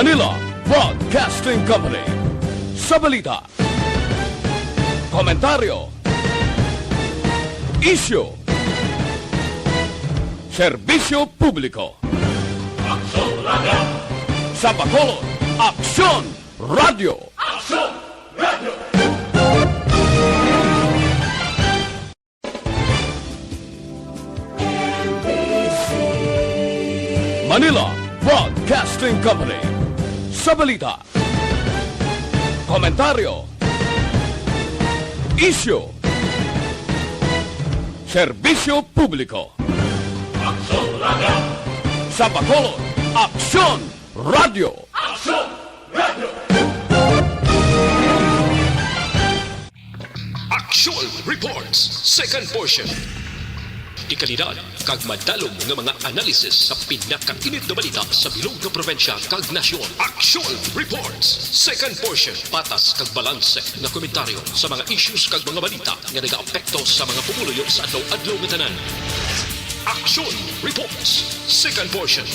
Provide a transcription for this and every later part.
Manila Broadcasting Company. Sa balita, komentaryo, isyu, serbisyo publiko. Aksyon Radio! Sa Bacolod, Aksyon Radio! Aksyon Radio! Manila Broadcasting Company. Sa balita, komentaryo, isyu, serbisyo publiko. Aksyon Radio! Sa Bacolod, Aksyon Radio! Aksyon Radio! Actual Reports, second portion. Ikalidad, kag madalong ng mga analisis sa pinakainit na balita sa bilog na probensya kag nasyon. Actual Reports, second portion. Patas kag balanse na komentaryo sa mga issues kag mga balita nga nag-aapekto sa mga pumuluyo sa adlaw-adlaw nga tanan. Action Reports, second portion.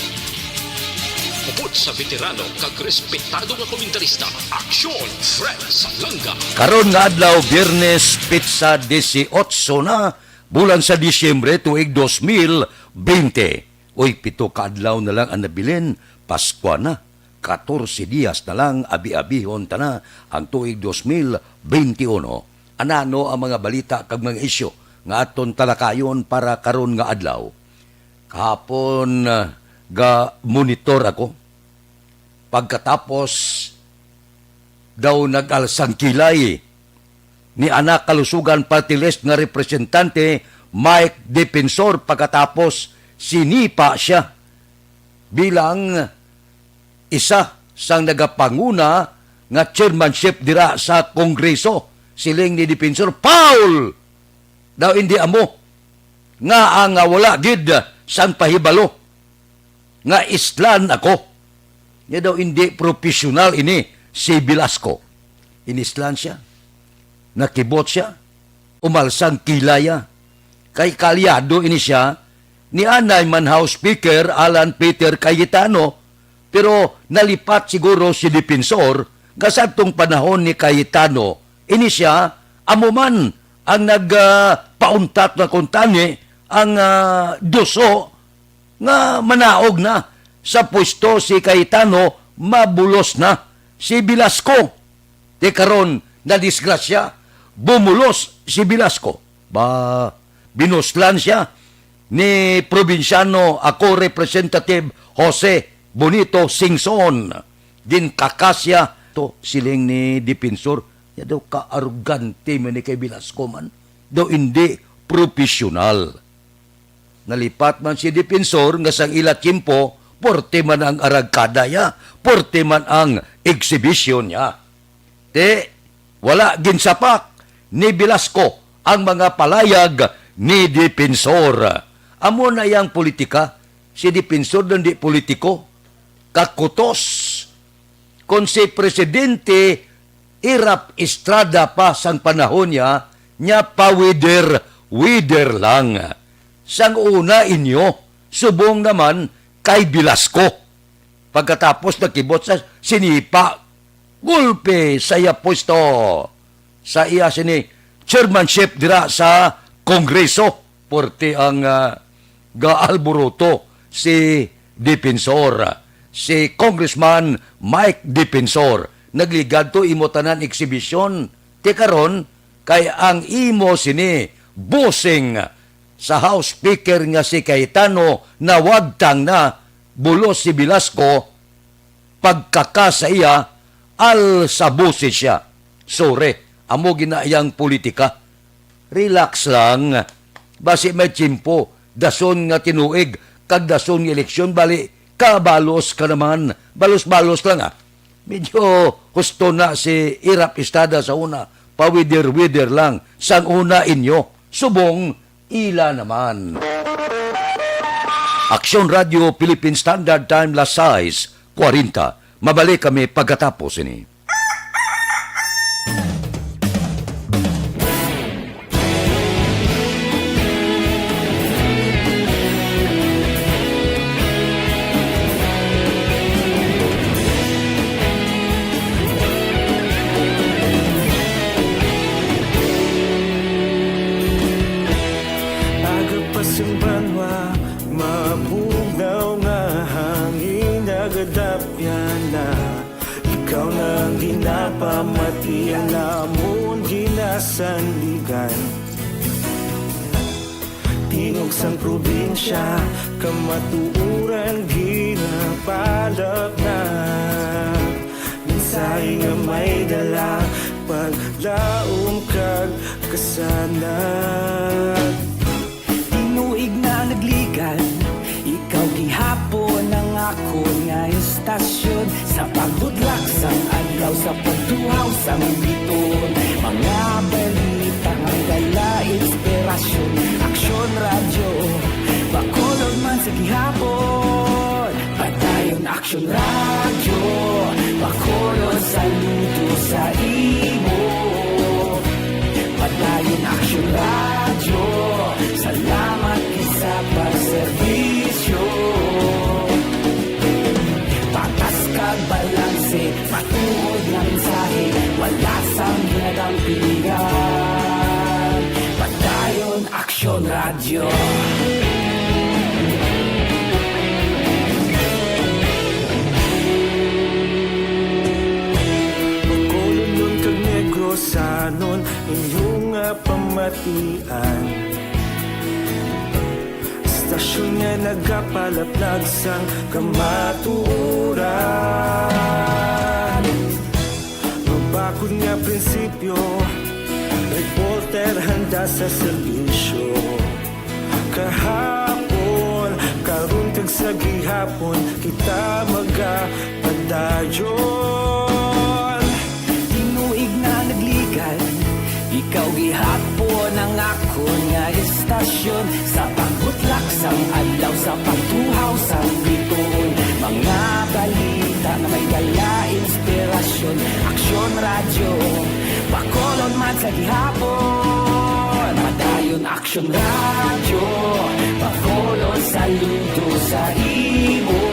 Upod sa veterano kag respetado nga komentarista, Action Fred Salanga. Karon nga adlaw, Biyernes, Pitsa 18 na, bulan sa Disyembre tuig 2020. Uy, 7 ka adlaw na lang ang nabilin, Pasko na. 14 diyas na lang, abi-abihon ta na ang tuig 2021. Anano ang mga balita kag mga isyu nga aton talakayon para karon nga adlaw. Kahapon ga monitor ako. Pagkatapos daw nag-alsang kilay ni anak kalusugan party list nga representante Mike Defensor, pagkatapos sinipa siya bilang isa sang nagapanguna nga chairmanship dira sa Kongreso. Siling ni Defensor, Paul! Daw hindi amo nga ang wala gid sang pahibalo nga islan ako. Nga daw hindi profesional ini si Velasco. Inislan siya. Nakibot siya. Umalsang kilaya. Kay kalyado ini siya ni Anay man House Speaker Alan Peter Cayetano, pero nalipat siguro si Defensor kasabtong panahon ni Cayetano. Ini siya amuman ang nagpauntat na kuntani ang duso nga manaog na sa pwesto si Cayetano, mabulos na si Velasco. Di karon na disgrasya, bumulos si Velasco. Binuslan siya ni probinsyano ako Representative Jose Bonito Singson. Din kakasya to siling ni Defensor. Ya daw ka-arugante man ni kay Velasco man. Daw hindi profesional. Nalipat man si Defensor nga sang ila timpo, porte man ang aragkada niya, porte man ang exhibition niya. Wala ginsapak ni Velasco ang mga palayag ni Defensor. Amo na yang politika, si Defensor doon di politiko, kakutos. Kung si Presidente Irap Estrada pa sang panahon niya pawider-wider lang. Sang una inyo, subong naman kay Velasco. Pagkatapos nakibot sa sinipa, gulpe sa iya pwesto. Sa iya sini chairmanship dira sa Kongreso. Porte ang gaalboroto si Defensor. Si Congressman Mike Defensor. Nagligad to imo tanan exhibition. Ti karon kay ang imo sini bossing sa House Speaker nga si Cayetano na wagtang na bulos si Velasco pagkakasa iya al sabusi siya. Sore, amo ginayang politika. Relax lang. Basi may tsimpo. Dason nga tinuig. Kag dason nga eleksyon. Bali, kabalos ka naman. Balos-balos lang Medyo husto na si Irap Estrada sa una. Pawider-wider lang. Sang una inyo. Subong ila naman. Aksyon Radio Philippine Standard Time Last Size 40. Mabalik kami pagkatapos ini. pamatian namon ginasandigan. Tingog sang probinsya, kamatuuran ginapalak na. Minsay nga may dala, paglaom kag kasanat. Tinuig na nagligan, ikaw gihapon ang ako nga istasyon. Sa pagbudlak sang adlaw, sa pagtuhaw sang biton, mga balita ang dala inspirasyon. Aksyon radyo, bakolog man sa gihapon. Padayon aksyon radyo, bakolog saludo sa imo. Padayon aksyon radyo, salamat sa pagserbisyo. Patas kag balanse, matuod na mensahe, wala sang ginadampingan. Padayon aksyon radyo. Bacolod kag Negrosanon, inyong nga pamatian. Stasyon nga nagapalaplag sang kamatuuran. Mabakod nga prinsipyo, reporter handa sa serbisyo. Kahapon, karon kag sa gihapon, kita magapadayon. Tinuig na nagligan, ikaw gihapon ang ako nga istasyon. Sa pagbutlak sang adlaw, sa pagtuhaw sang biton, mga balita na may dala inspirasyon. Aksyon radyo, bakolod man sa gihapon. Padayon aksyon radyo, bakolod saludo sa imo.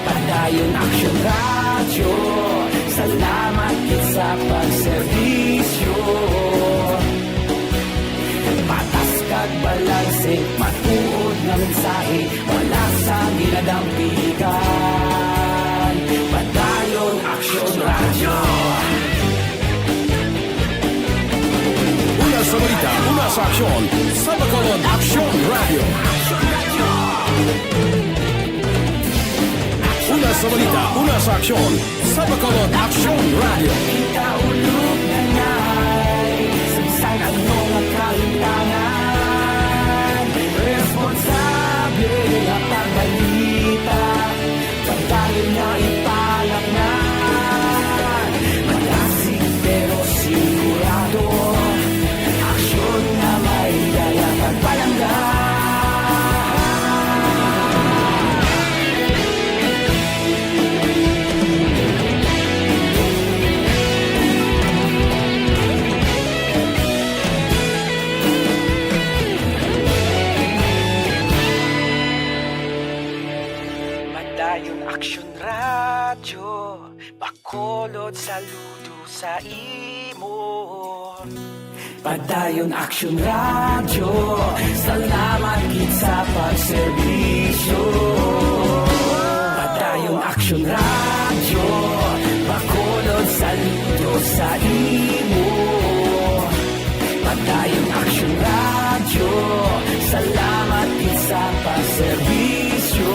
Padayon aksyon radyo, salamat sa pagserbisyo. Patas kag balanse, matuod na mensahe, wala sa ginadampigan. Padayon aksyon radyo. Una sa balita, una sa aksyon, sa Bacolod Aksyon Radio. Una sa balita, una sa aksyon, sa Bacolod Aksyon Radio. Kita ulog na ngay, sabisan ang mga kalintangan. Responsable na pagbalita, pagdayon na ipalak na. Malasig pero sigurado, aksyon na may dala pagpalanggan. Padayon aksyon radyo, bakolod saludo sa imo. Padayon aksyon radyo, salamat gid sa pagserbisyo. Padayon aksyon radyo, bakolod saludo sa imo. Padayon aksyon radyo, salamat gid sa pagserbisyo.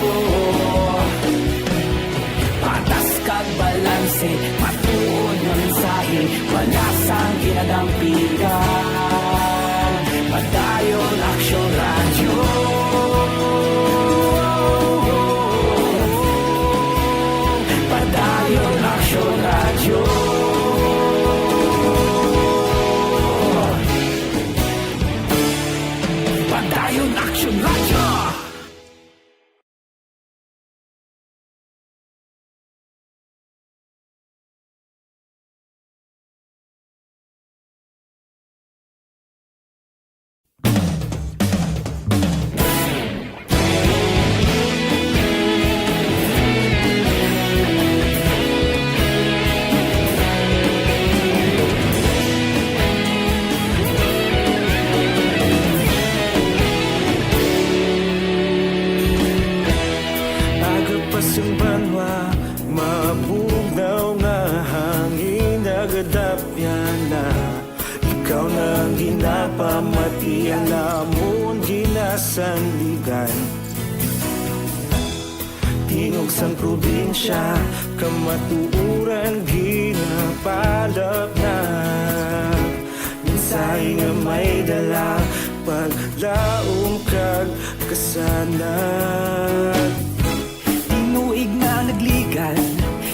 Patas kag balanse, matuod na mensahe, wala sang ginadampigan. Padayon aksyon radyo. Padayon aksyon radyo. Padayon aksyon radyo. napamati alamon ginasanligan tingog sang probinsya kamatuuran ginapalap na minsay nga may dala paglaom kag kasanag Tinuig na nagligan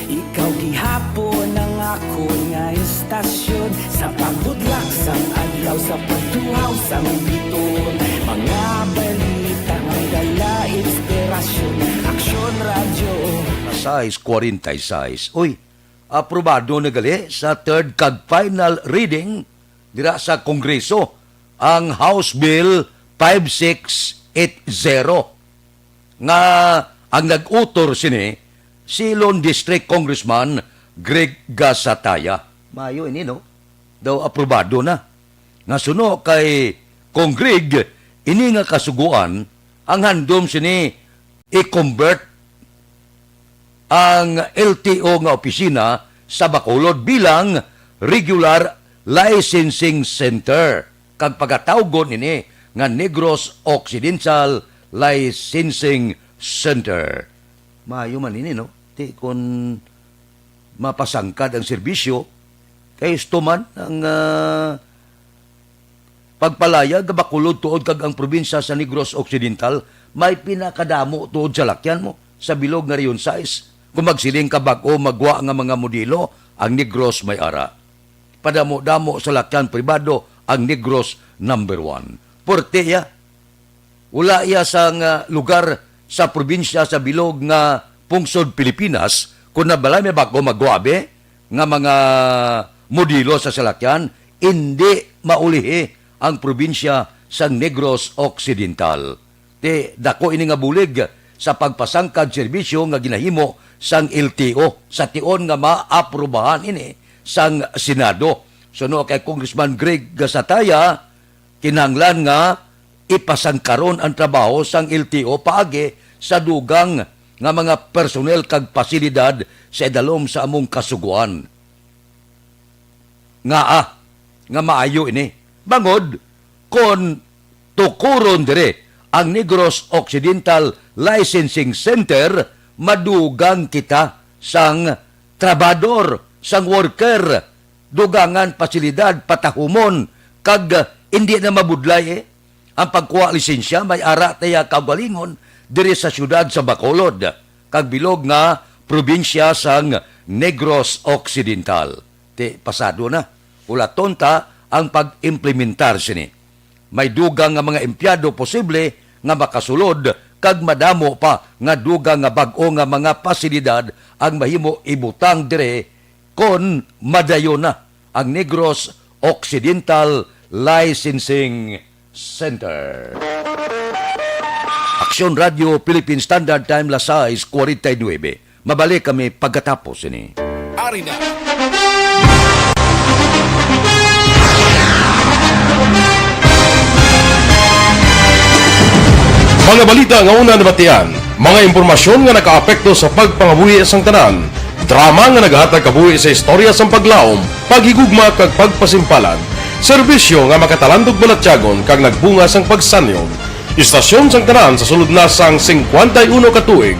Ikaw gihapon ang ako nga istasyon Sa pagbudlak sang adlaw Sa pagtuhaw sang biton Mga balita nga dala inspirasyon Aksyon radyo Size 46. Uy, aprobado na gali sa third kag final reading dira sa Kongreso ang House Bill 5680 nga ang nag-utor sini si Lone District Congressman Greg Gasataya. Mayo ini no? Daw aprobado na. Nga suno kay Kong Greg ini nga kasuguan ang handom sini i-convert ang LTO nga opisina sa Bacolod bilang regular licensing center kag pagatawgon ini nga Negros Occidental Licensing Center. Maayo man ini no? Ti kon mapasangkad ang serbisyo kay isto man ang pagpalayag nga Bacolod tuod kag ang probinsya sa Negros Occidental may pinakadamo tuod sa lakyan mo sa bilog nga riyon size. Kung magsiling ka bag-o magwa nga mga modelo, ang Negros may ara. Padamo-damo sa lakyan pribado, ang Negros number 1. Porte ya. Wala iya sa lugar sa probinsya sa bilog nga pungsod Pilipinas, kung nabalay may bag-o magwabe, nga mga modelo sa salakyan, hindi maulihi ang probinsya sa Negros Occidental. Te, dako ini nga bulig sa pagpasangkad serbisyo nga ginahimo sang LTO sa tion nga maaprubahan ini sang Senado. So no kay Congressman Greg Gasataya kinahanglan nga ipasangkaron ang trabaho sang LTO paagi sa dugang nga mga personel kag pasilidad sa idalom sa among kasuguan. Nga maayo ini. Bangod kon tukuron dire ang Negros Occidental Licensing Center madugang kita sang trabador, sang worker, dugangan pasilidad, patahumon, kag hindi na mabudlay ang pagkuha lisensya, may ara taya kagalingon diri sa syudad sa Bacolod, kag bilog nga probinsya sang Negros Occidental. Te pasado na, ula tonta ang pag-implementar sini. May dugang nga mga empleyado posible nga makasulod kag madamo pa nga dugang nga bag-o nga mga pasilidad ang mahimo ibutang dire kon madayon na ang Negros Occidental Licensing Center. Aksyon Radio Philippine Standard Time las 6:49. Mabalik kami pagkatapos ini. Ari na. Mga balita nga una nabatian, mga impormasyon nga nakaapekto sa pagpangabuhi sang tanan, drama nga naghatag kabuhi sa istorya sang paglaom, paghigugma kag pagpasimpalan, serbisyo nga makatalandog balatyagon kag nagbunga sang pagsanyon, istasyon sang tanan sa sulod na sang 51 katuig,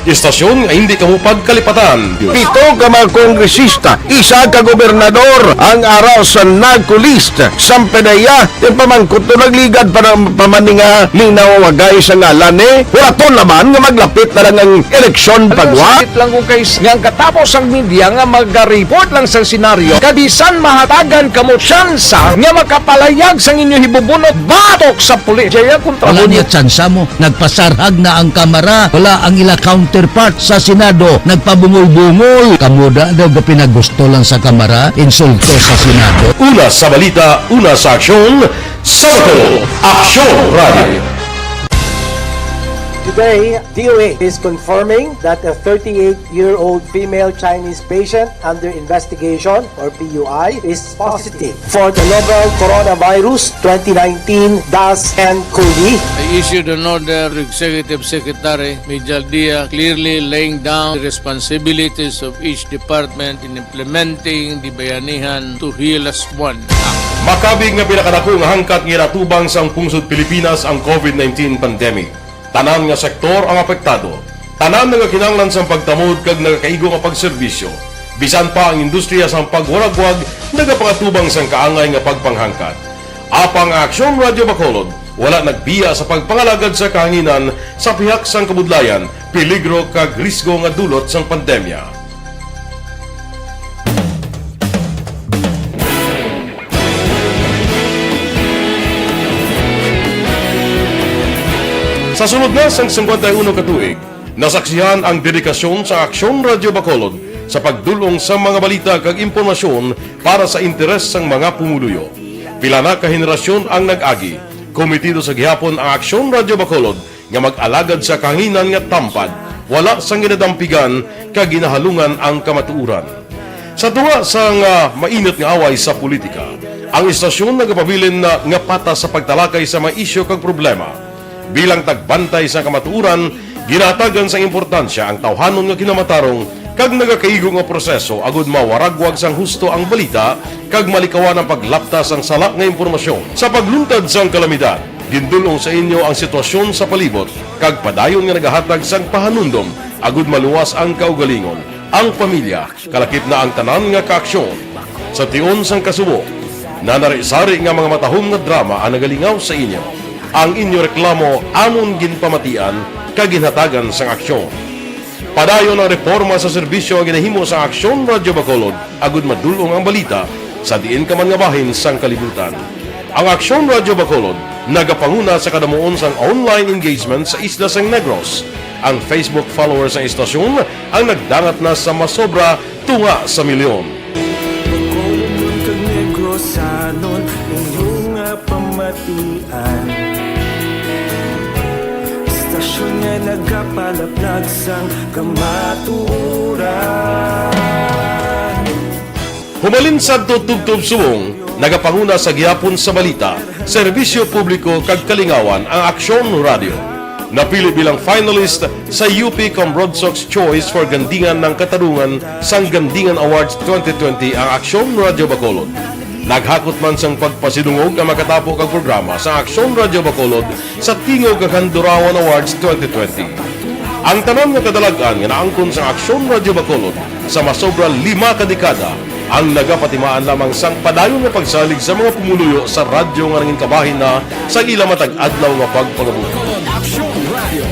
istasyon nga hindi kamo pagkalipatan. Pito ka mga kongresista, isa ka gobernador, ang araw sa nagkulist, sampedaya, yung pamangkot to nagligad para pamaninga linaw wagay sa ngalan wala to naman nga maglapit na lang ang eleksyon pagwa. Sakit lang kung kayo nga katapos ang media nga mag-report lang sa senaryo, kadisan mahatagan kamo tsansa nga makapalayag sa inyo hibubunot batok sa pulis. Jaya kontra Wala niya tsansa mo. Nagpasarhag na ang kamera. Wala ang ila counterpart sa Senado. Nagpabungol-bungol. Kamuda daw ga pinagusto lang sa kamera. Insulto sa Senado. Una sa balita, una sa aksyon, Sabado, Aksyon Radio. Today, DOA is confirming that a 38-year-old female Chinese patient under investigation, or PUI, is positive for the novel coronavirus 2019 DAS-CoV. I issued an order to Executive Secretary Mijal Dia clearly laying down the responsibilities of each department in implementing the Bayanihan to Heal as One Act. Makabig nga pinakadako nga hangkat nga natubang sang pungsod Pilipinas ang COVID-19 pandemic. Tanan nga sektor ang apektado. Tanan nga kinahanglan sang pagtamod kag nagakaigo nga pagserbisyo. Bisan pa ang industriya sang pagwaragwag nagapangatubang sang kaangay nga pagpanghangkat. Apang Aksyon Radio Bacolod wala nagbiya sa pagpangalagad sa kahanginan sa pihak sang kabudlayan, peligro kag risgo nga dulot sang pandemya. Sa sunod na sang 51 katuig, nasaksihan ang dedikasyon sa Aksyon Radio Bacolod sa pagdulong sa mga balita kag impormasyon para sa interes sang mga pumuluyo. Pila na ka henerasyon ang nag-agi, komitido sa gihapon ang Aksyon Radio Bacolod nga mag-alagad sa kahanginan nga tampad, wala sang ginadampigan kag ginahalungan ang kamatuuran. Sa tunga sang mainit nga away sa politika, ang istasyon nagapabilin na nga patas sa pagtalakay sa mga isyu kag problema. Bilang tagbantay sa kamatuuran, ginatagan sa importansya ang tawhanon nga kinamatarong kag nagakaigo nga proseso agud mawaragwag sang husto ang balita kag malikawan ang paglaptas ang sala nga impormasyon. Sa pagluntad sang kalamidad, gindulong sa inyo ang sitwasyon sa palibot kag padayon nga nagahatag sang pahanundom agud maluwas ang kaugalingon, ang pamilya, kalakip na ang tanan nga kaaksyon. Sa tion sang kasubo, nanari-sari nga mga matahom nga drama ang nagalingaw sa inyo. Ang inyo reklamo amon ginpamatian kag ginhatagan sang aksyon. Padayon ang reforma sa serbisyo nga ginahimo sa Aksyon Radio Bacolod agud madulong ang balita sa diin ka man nga bahin sang kalibutan. Ang Aksyon Radio Bacolod nagapanguna sa kadamuon sang online engagement sa isla sang Negros. Ang Facebook followers sa istasyon ang nagdangat na sa masobra tunga sa milyon. Bacolod kag Negros sanon inyong pamatian. Istasyon nga nagapalaplag sang kamaturan. Humalin sa tutugtog suwong, nagapanguna sa gihapon sa balita, serbisyo publiko kag kalingawan ang Aksyon Radio. Napili bilang finalist sa UP Broadsox Choice for Gandingan ng Katarungan sang Gandingan Awards 2020 ang Aksyon Radio Bacolod. Naghakot man sang pagpasidungog ang makatapo kag programa sa Aksyon Radio Bacolod sa Tingog kag Handurawan Awards 2020. Ang tanan nga kadalagan nga naangkon sa Aksyon Radio Bacolod sa masobra 5 ka dekada ang nagapatimaan lamang sang padayon nga pagsalig sa mga pumuluyo sa radyo nga nangin kabahin na sa ila matag adlaw nga pagpangabuhi. Aksyon Radio.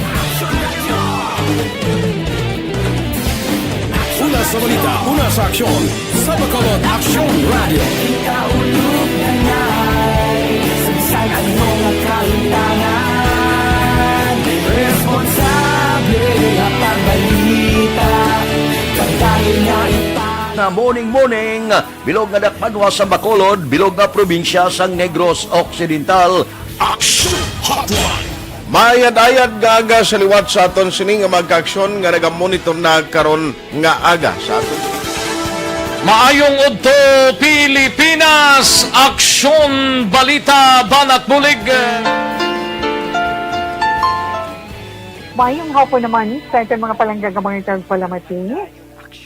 Una sa balita, una sa aksyon. Sa Bacolod Aksyon Radio. Ikaulog na na'y sagsay ang mga kalintangan. Responsable ang pagbalita pagdahil na Na morning, bilog nga dakpanwa sa Bacolod, bilog nga probinsya sang Negros Occidental. Aksyon Hotline. Mayad-ayad nga aga sa liwat sa aton sining nga magkaaksyon nga nagamonitor na karon nga aga sa aton. Maayong udto Pilipinas, Aksyon Balita Banat Bulig. Mayong hapon naman sa itong mga palanggagamang itong palamati.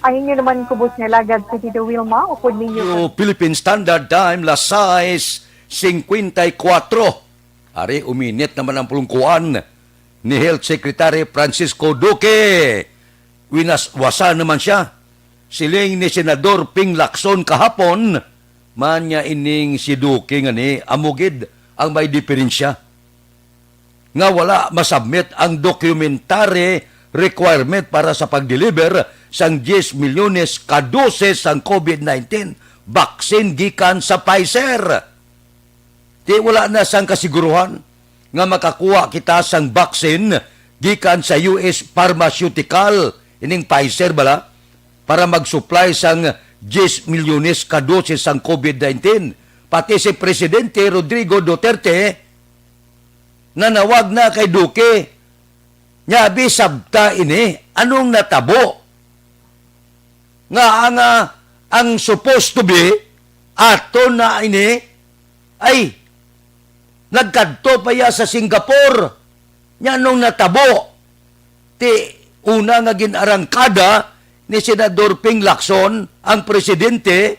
Ang inyo naman kubos nga lagad si Tito Wilma o po ninyo. Philippine Standard Time, las 6:54. Ari, uminit naman ang pulungkuan ni Health Secretary Francisco Duque. Winaswasa naman siya. Siling ni Senador Ping Lacson kahapon, man niya ining si Duque nga ni amugid ang may diferensya. Nga wala masubmit ang documentary requirement para sa pag-deliver sang 10 milyones ka doses sang COVID-19 vaccine gikan sa Pfizer. Di wala na sang kasiguruhan nga makakuha kita sang vaccine gikan sa US Pharmaceutical ining Pfizer bala para mag-supply sang 10 milyones ka doses sang COVID-19. Pati si Presidente Rodrigo Duterte nanawag na kay Duque. Nyabi sabta ini, anong natabo? Nga ang supposed to be, ato na ini, ay, nagkadto pa ya sa Singapore. Nya anong natabo? Ti, una nga ginarangkada ni Senador Ping Lacson, ang presidente,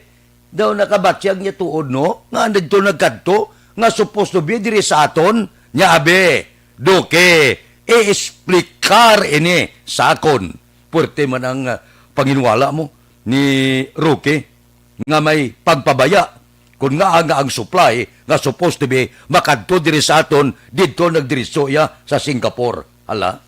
daw nakabatyag niya tuod no, nga dito nagkadto, nga supposed to be diri sa aton, nya abe, Duque, i-explicar ini sa akon. Puwerte man ang panginwala mo ni Roque, nga may pagpabaya, kung nga ang supply, nga supposed to be makadto diri sa aton, dito nagdiritso ya sa Singapore. Hala,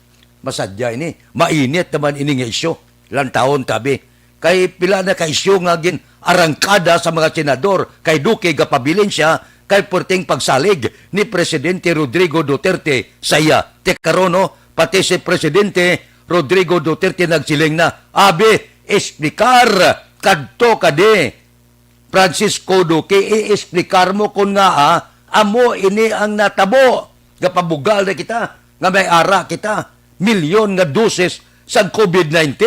masadya ini, mainit naman ini nga isyo, lantawon tabi. Kay pila na ka isyo nga gin arangkada sa mga senador, kay Duque gapabilin siya, kay perting pagsalig ni Presidente Rodrigo Duterte sa iya. Tekarono, pati si Presidente Rodrigo Duterte nagsiling na, abe, explicar, kadto kade, Francisco Duque, i-explicar mo kung nga amo ini ang natabo, gapabugal na kita, nga may ara kita, milyon nga doses sa COVID-19.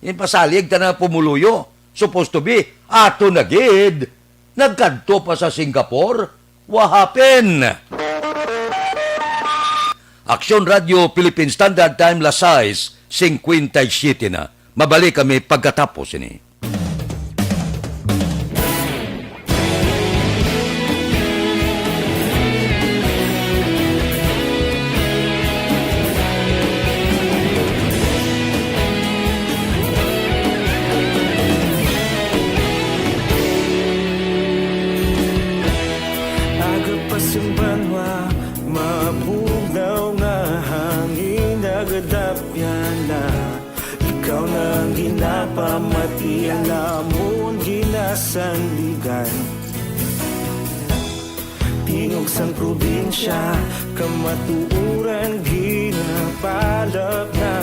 Yung pasalig ta na pumuluyo, supposed to be, ato na gid, nagkanto pa sa Singapore, wahapin. Aksyon Radio Philippine Standard Time Lasais, 57 na. Mabalik kami pagkatapos ini. Ikaw nang ginapamati, alamon ginasandigan. Tingog sang probinsya, kamatuuran ginapalap na.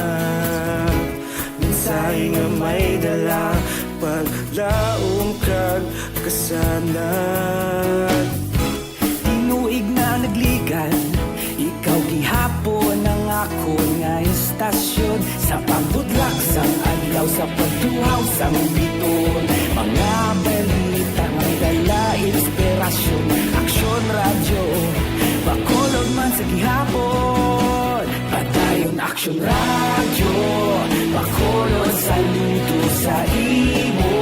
Mensahe nga may dala, paglaom kag kasanan. Tinuig na nagligan, ikaw gihapon ang ako nga istasyon. Sa pagbutlak sang adlaw, sa pagtuhaw sang biton. Mga balita may dala inspirasyon. Aksyon radyo, bakulog man sa gihapon. Padayon aksyon radyo, bakulog saludo sa imo.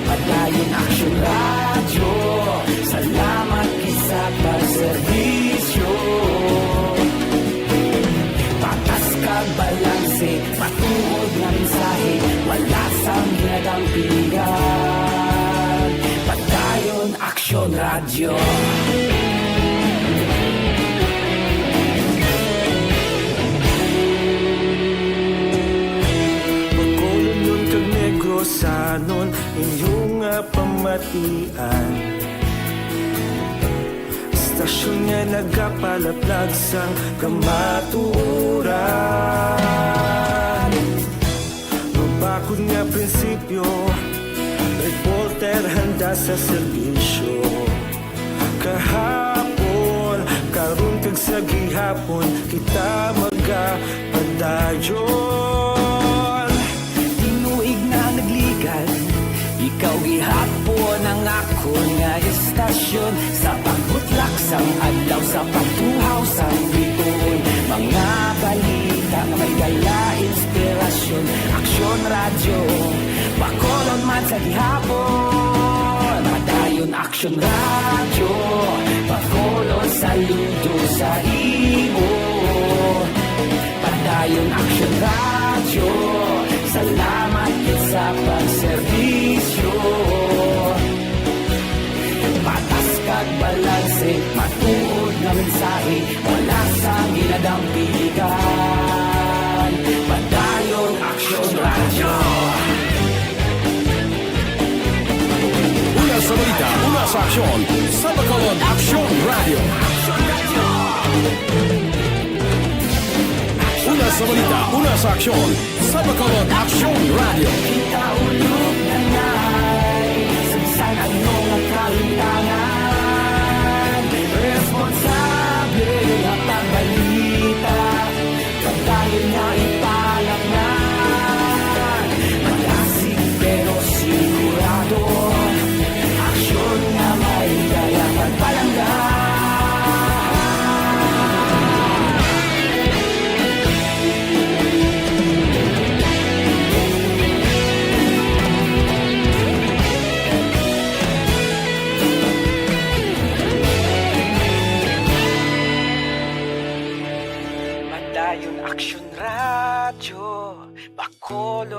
Padayon aksyon radyo, salamat kisa pagserbisyo. Patas kag balanse, matuod nga mensahe, wala sang ginadang pilihan. Padayon aksyon radyo. Bakulog nun kag Negrosanon, inyong nga pamatian. Stasyon nga nagapalaplag sang kamaturan. Mabakod nga prinsipyo, reporter handa sa serbisyo. Kahapon, karon kag sa gihapon, kita magapadayon. Tinuig na nagligan, ikaw gihapon ang ako nga istasyon. Sa pagbutlak sang adlaw, sa pagtuhaw sang biton. Mga balita nga may dala inspirasyon. Aksyon radyo, bakolon man sa gihapon. Padayon aksyon radyo, bakolon saludo sa imo. Padayon aksyon radyo, salamat sa pagserbisyo. Patas kag balanse, matuod nga mensahe, wala sang ginadang piligan. Padayon aksyon radyo. Una sa balita, una sa aksyon, sa Bacolod Aksyon Radio. Una sa balita, una sa aksyon, sa Bacolod Aksyon Radio. Kita ulog na ngay, samsan ang mga kalintangan. Responsable at pagbalita, pagkain na ipalak na. Malasig pero sigurado, aksyon na may daya pagpalanggan.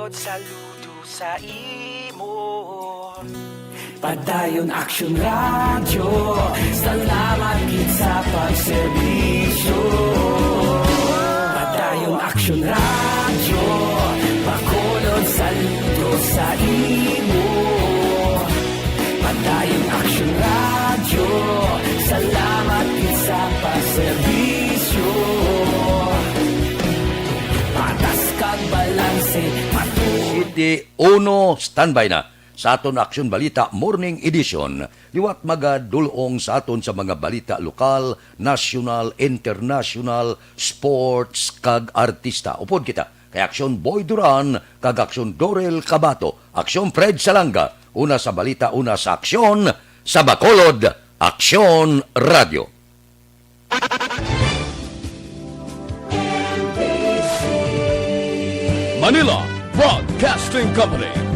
Bacolod, saludo sa imo. Padayon Action Radio, salamat gid sa pagserbisyo. Padayon Action Radio, Bacolod, saludo sa imo. Padayon Action Radio, salamat gid sa pagserbisyo. Patas kag balanse, City 1, standby na sa aton Aksyon Balita Morning Edition. Liwat magadulong sa aton sa mga balita lokal, national, international, sports kag artista. Upod kita kay Aksyon Boy Duran kag Aksyon Dorel Cabato, Aksyon Fred Salanga. Una sa balita, una sa aksyon, sa Bacolod, Aksyon Radio. Manila Broadcasting Company.